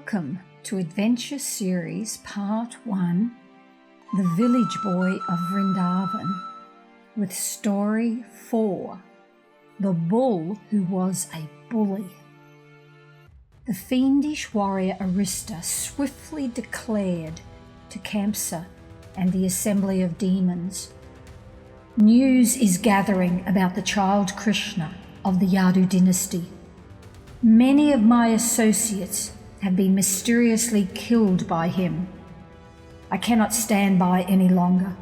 Welcome to Adventure Series Part 1, The Village Boy of Vrndavan, with Story 4, The Bull Who Was a Bully. The fiendish warrior Aristasura swiftly declared to Kamsa and the assembly of demons, "News is gathering about the child Krishna of the Yadu dynasty. Many of my associates have been mysteriously killed by him. I cannot stand by any longer.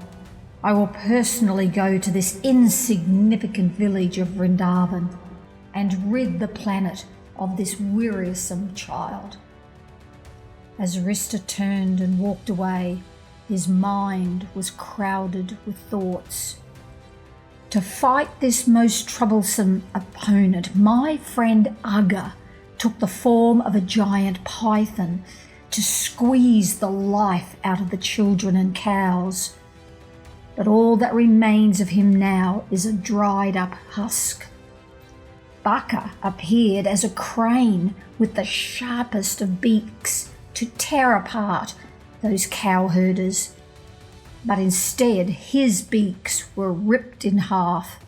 I will personally go to this insignificant village of Vrndavan and rid the planet of this wearisome child." As Aristasura turned and walked away, his mind was crowded with thoughts. To fight this most troublesome opponent, my friend Aga took the form of a giant python to squeeze the life out of the children and cows. But all that remains of him now is a dried up husk. Baka appeared as a crane with the sharpest of beaks to tear apart those cow herders. But instead his beaks were ripped in half.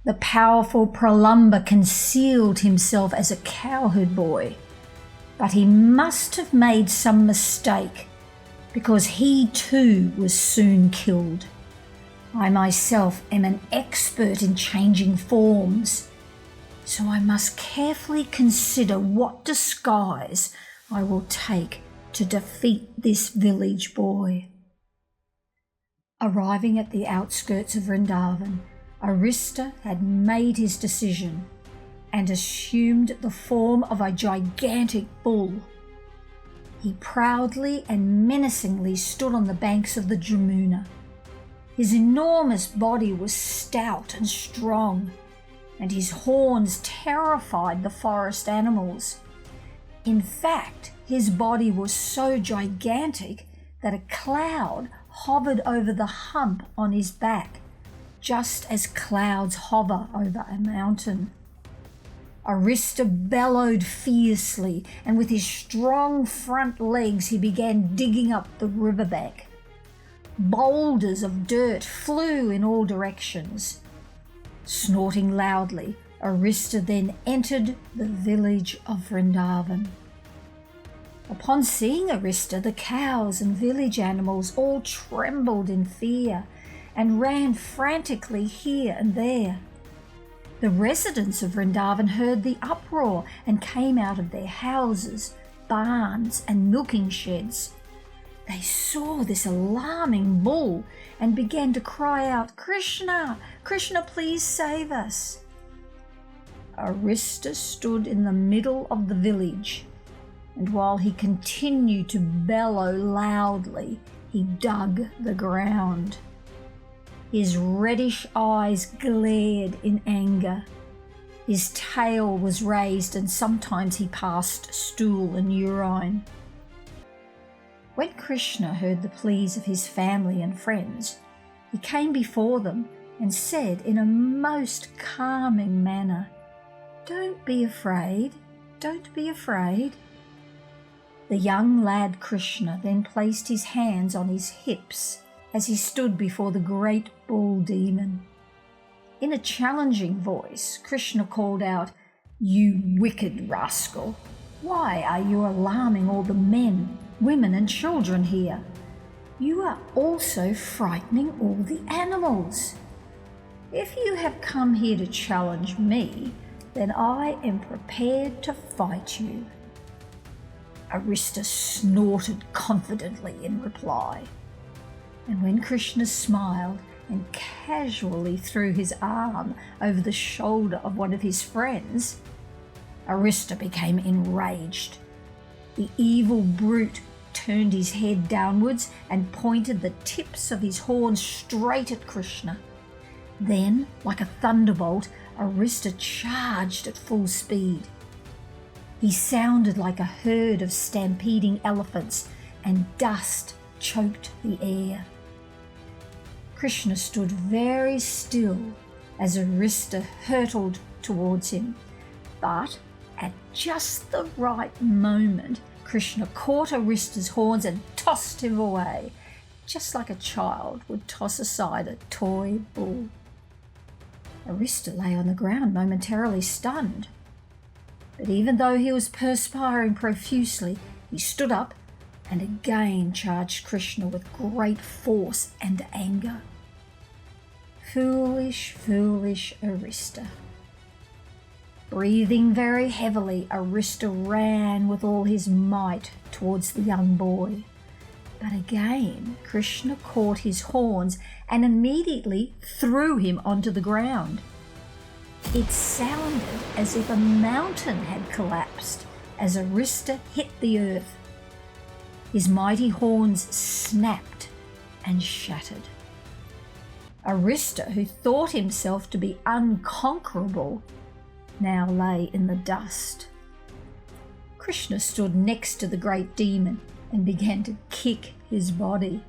The powerful Pralamba concealed himself as a cowherd boy, but he must have made some mistake, because he too was soon killed. I myself am an expert in changing forms, so I must carefully consider what disguise I will take to defeat this village boy. Arriving at the outskirts of Vrndavan, Aristasura had made his decision and assumed the form of a gigantic bull. He proudly and menacingly stood on the banks of the Jamuna. His enormous body was stout and strong, and his horns terrified the forest animals. In fact, his body was so gigantic that a cloud hovered over the hump on his back, just as clouds hover over a mountain. Aristasura bellowed fiercely, and with his strong front legs he began digging up the riverbank. Boulders of dirt flew in all directions. Snorting loudly, Aristasura then entered the village of Vrndavan. Upon seeing Aristasura, the cows and village animals all trembled in fear and ran frantically here and there. The residents of Vrndavan heard the uproar and came out of their houses, barns, and milking sheds. They saw this alarming bull and began to cry out, "Krishna! Krishna, please save us!" Aristasura stood in the middle of the village, and while he continued to bellow loudly, he dug the ground. His reddish eyes glared in anger. His tail was raised, and sometimes he passed stool and urine. When Krishna heard the pleas of his family and friends, he came before them and said in a most calming manner, "Don't be afraid, don't be afraid." The young lad Krishna then placed his hands on his hips as he stood before the great bull demon. In a challenging voice, Krishna called out, "You wicked rascal! Why are you alarming all the men, women and children here? You are also frightening all the animals. If you have come here to challenge me, then I am prepared to fight you." Aristasura snorted confidently in reply. And when Krishna smiled and casually threw his arm over the shoulder of one of his friends, Aristasura became enraged. The evil brute turned his head downwards and pointed the tips of his horns straight at Krishna. Then, like a thunderbolt, Aristasura charged at full speed. He sounded like a herd of stampeding elephants, and dust choked the air. Krishna stood very still as Aristasura hurtled towards him, but At just the right moment, Krishna caught Arista's horns and tossed him away, just like a child would toss aside a toy bull. Arista lay on the ground momentarily stunned. But even though he was perspiring profusely, he stood up and again charged Krishna with great force and anger. Foolish, foolish Arista. Breathing very heavily, Arista ran with all his might towards the young boy. But again, Krishna caught his horns and immediately threw him onto the ground. It sounded as if a mountain had collapsed as Arista hit the earth. His mighty horns snapped and shattered. Arista, who thought himself to be unconquerable, now lay in the dust. Krishna stood next to the great demon and began to kick his body.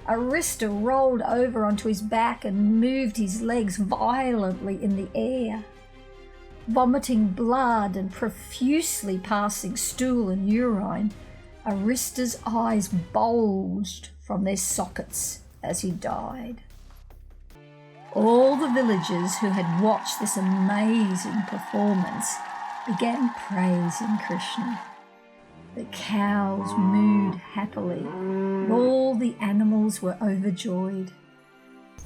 Arista rolled over onto his back and moved his legs violently in the air. Vomiting blood and profusely passing stool and urine, Arista's eyes bulged from their sockets as he died. All the villagers who had watched this amazing performance began praising Krishna. The cows mooed happily, and all the animals were overjoyed.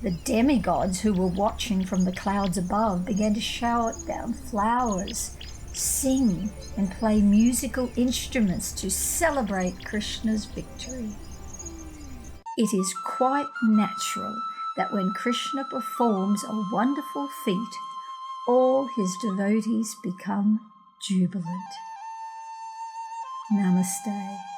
The demigods who were watching from the clouds above began to shower down flowers, sing and play musical instruments to celebrate Krishna's victory. It is quite natural that when Krishna performs a wonderful feat, all his devotees become jubilant. Namaste.